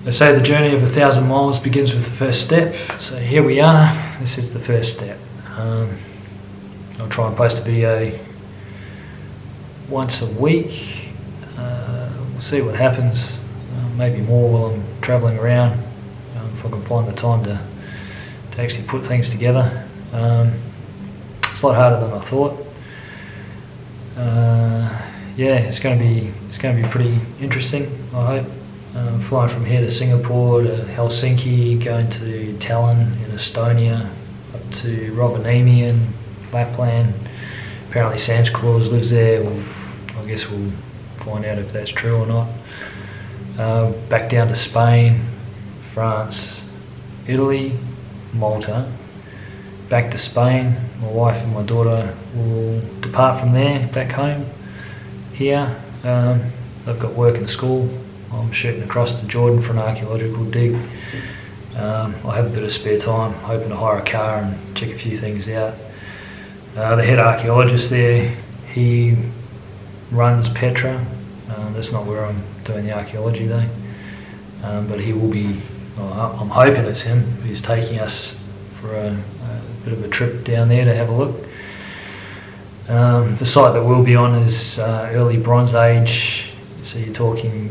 They say the journey of 1,000 miles begins with the first step, so here we are. This is the first step. I'll try and post a video once a week. We'll see what happens, maybe more while I'm travelling around, if I can find the time to actually put things together. It's a lot harder than I thought. Yeah, it's going to be pretty interesting, I hope. Flying from here to Singapore to Helsinki, going to Tallinn in Estonia, up to Rovaniemi in Lapland. Apparently Santa Claus lives there. I guess we'll find out if that's true or not. Back down to Spain, France, Italy, Malta. Back to Spain. My wife and my daughter will depart from there, back home, here. They've got work in school. I'm shooting across to Jordan for an archaeological dig. I have a bit of spare time, hoping to hire a car and check a few things out. The head archaeologist there, he runs Petra. That's not where I'm doing the archaeology though. But he will be, I'm hoping it's him, he's taking us for a bit of a trip down there to have a look. The site that we'll be on is early Bronze Age. So you're talking,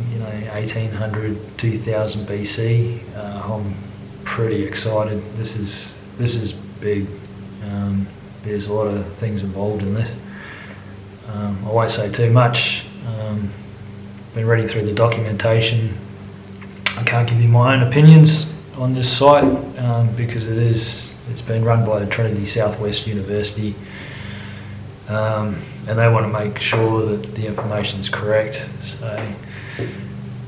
1800, 2000 BC. I'm pretty excited. This is big. There's a lot of things involved in this. I won't say too much. Been reading through the documentation. I can't give you my own opinions on this site because it's been run by Trinity Southwest University. And they want to make sure that the information is correct. So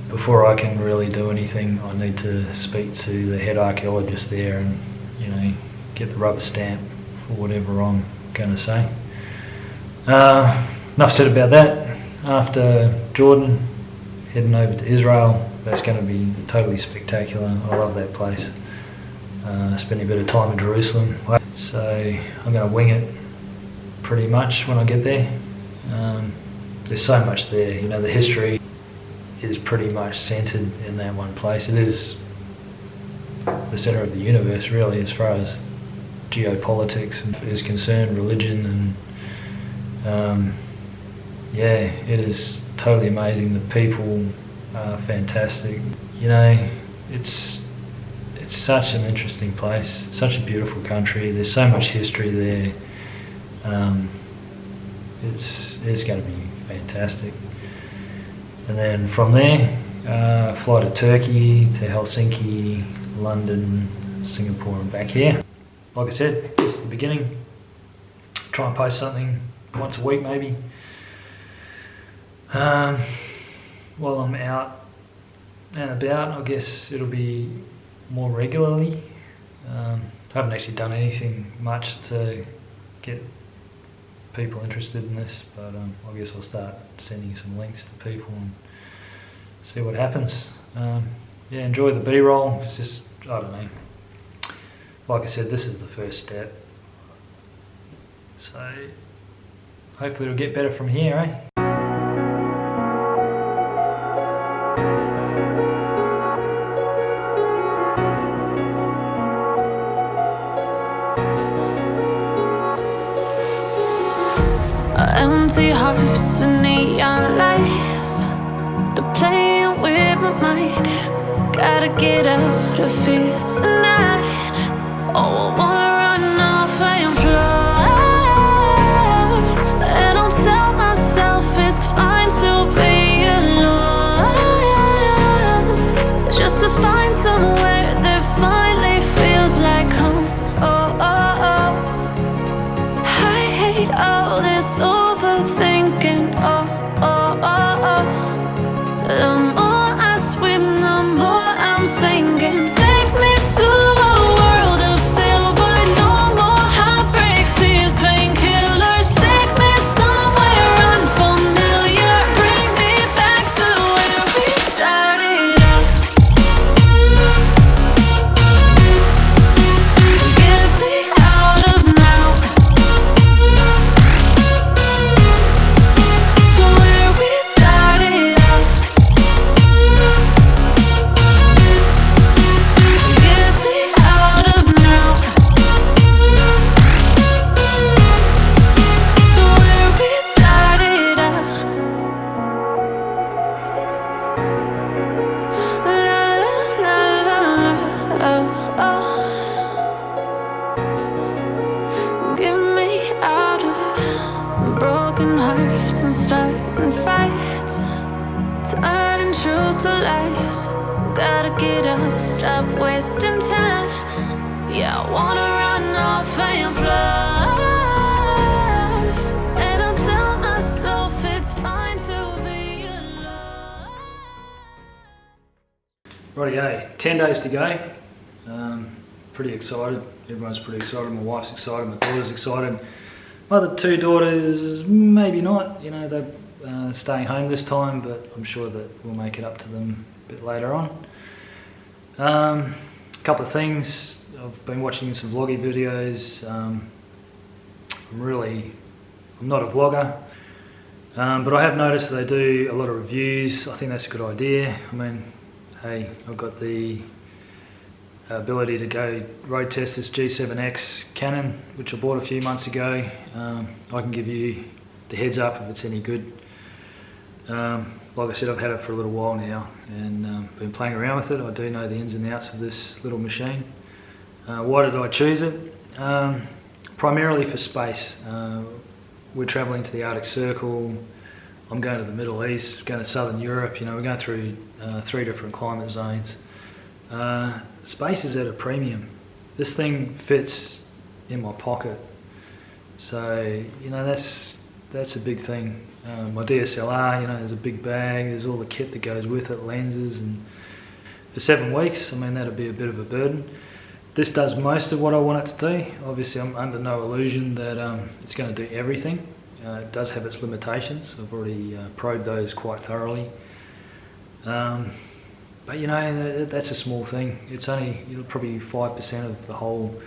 before I can really do anything, I need to speak to the head archaeologist there and get the rubber stamp for whatever I'm going to say. Enough said about that. After Jordan, heading over to Israel. That's going to be totally spectacular. I love that place. Spending a bit of time in Jerusalem. So I'm going to wing it pretty much when I get there. There's so much there, the history is pretty much centred in that one place. It is the centre of the universe really, as far as geopolitics is concerned, religion, and it is totally amazing. The people are fantastic. It's such an interesting place, such a beautiful country. There's so much history there. It's going to be fantastic. And then from there, fly to Turkey, to Helsinki, London, Singapore and back here. Like I said, this is the beginning. Try and post something once a week maybe. While I'm out and about, I guess it'll be more regularly. I haven't actually done anything much to get people interested in this, but I guess I'll start sending some links to people and see what happens. Enjoy the B-roll. It's just, I don't know. Like I said, this is the first step. So hopefully it'll get better from here, eh? Empty hearts and neon lights, they're playing with my mind. Gotta get out of here tonight. Oh, I wanna run off and fly, and I'll tell myself it's fine to be alone, just to find somewhere that finally feels like home. Oh, oh, oh. I hate all this overthinking. Oh, oh, oh, oh. The more I swim, the more I'm sinking. Take me to a world of silver adding truth to lies. Gotta get up, stop wasting time. Yeah, I wanna run off and fly. And I'll tell myself it's fine to be alone. Rightio, 10 days to go. Pretty excited. Everyone's pretty excited. My wife's excited. My daughter's excited. My other two daughters, maybe not. You know, they're staying home this time, but I'm sure that we'll make it up to them a bit later on. A couple of things. I've been watching some vloggy videos. I'm not a vlogger, but I have noticed that they do a lot of reviews. I think that's a good idea. I mean, hey, I've got the ability to go road test this G7X Canon, which I bought a few months ago. I can give you the heads up if it's any good. Like I said, I've had it for a little while now and been playing around with it. I do know the ins and outs of this little machine. Why did I choose it? Primarily for space. We're travelling to the Arctic Circle. I'm going to the Middle East, going to Southern Europe. You know, we're going through 3 different climate zones. Space is at a premium. This thing fits in my pocket, so you know that's a big thing. My DSLR, you know, there's a big bag, there's all the kit that goes with it, lenses, and for 7 weeks, I mean, that'd be a bit of a burden. This does most of what I want it to do. Obviously, I'm under no illusion that it's going to do everything. It does have its limitations. I've already probed those quite thoroughly. But you know, that's a small thing. It's only probably 5% of the whole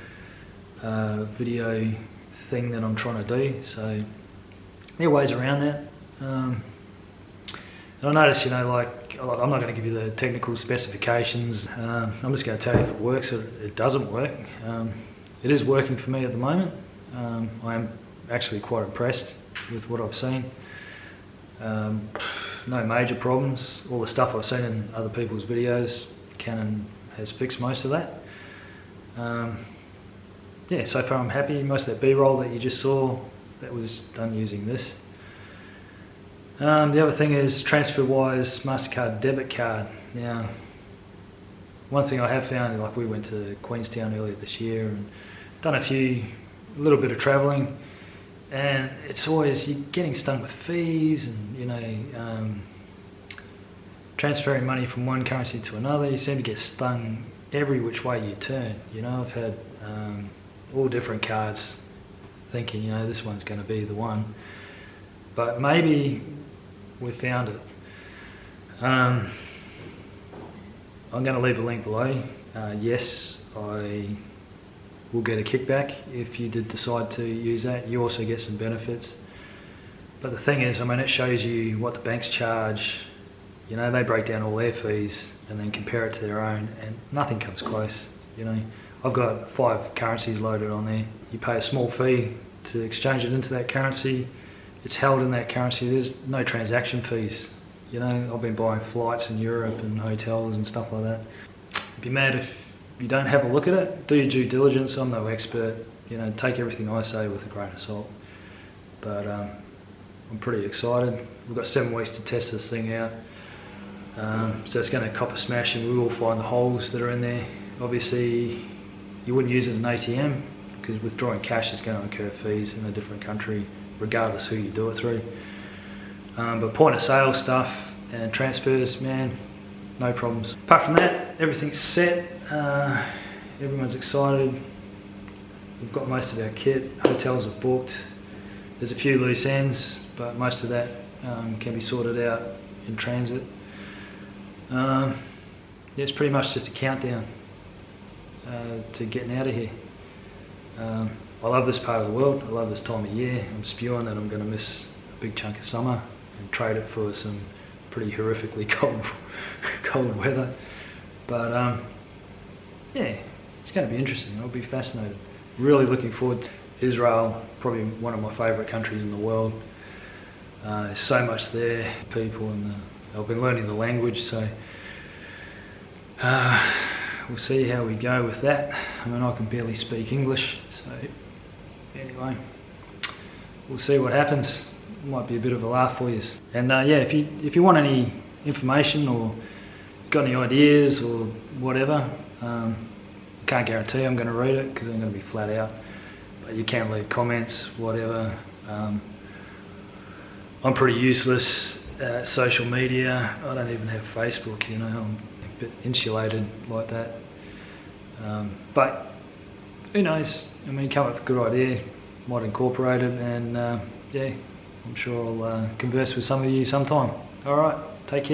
video thing that I'm trying to do. So there are ways around that. And I notice, you know, like I'm not going to give you the technical specifications. I'm just going to tell you if it works or it doesn't work. It is working for me at the moment. I am actually quite impressed with what I've seen. No major problems. All the stuff I've seen in other people's videos, Canon has fixed most of that. Yeah, so far I'm happy. Most of that B-roll that you just saw, that was done using this. The other thing is Transferwise Mastercard debit card. Now, one thing I have found, like we went to Queenstown earlier this year and done a little bit of travelling, and it's always, you're getting stung with fees and, you know, transferring money from one currency to another. You seem to get stung every which way you turn. You know, I've had all different cards thinking, you know, this one's going to be the one. But maybe we found it. I'm going to leave a link below. Yes, I will get a kickback if you did decide to use that. You also get some benefits. But the thing is, I mean, it shows you what the banks charge. You know, they break down all their fees and then compare it to their own, and nothing comes close. You know, I've got 5 currencies loaded on there. You pay a small fee to exchange it into that currency. It's held in that currency. There's no transaction fees. You know, I've been buying flights in Europe and hotels and stuff like that. I'd be mad if you don't have a look at it. Do your due diligence. I'm no expert. You know, take everything I say with a grain of salt. But I'm pretty excited. We've got 7 weeks to test this thing out. So it's going to copper smashing. We will find the holes that are in there. Obviously, you wouldn't use it in an ATM because withdrawing cash is going to incur fees in a different country, regardless who you do it through. But point of sale stuff and transfers, man, no problems. Apart from that, everything's set. Everyone's excited. We've got most of our kit. Hotels are booked. There's a few loose ends, but most of that can be sorted out in transit. Yeah, it's pretty much just a countdown to getting out of here. I love this part of the world. I love this time of year. I'm spewing that I'm going to miss a big chunk of summer and trade it for some pretty horrifically cold weather. But yeah, it's going to be interesting. I'll be fascinated. Really looking forward to Israel, probably one of my favourite countries in the world. There's so much there, people, and I've been learning the language, so we'll see how we go with that. I mean, I can barely speak English, so anyway, we'll see what happens. It might be a bit of a laugh for you. And yeah, if you want any information or got any ideas or whatever. Can't guarantee I'm going to read it because I'm going to be flat out, but you can leave comments, whatever. I'm pretty useless at social media. I don't even have Facebook, you know, I'm a bit insulated like that. But who knows? I mean, come up with a good idea, might incorporate it, and yeah, I'm sure I'll converse with some of you sometime. All right, take care.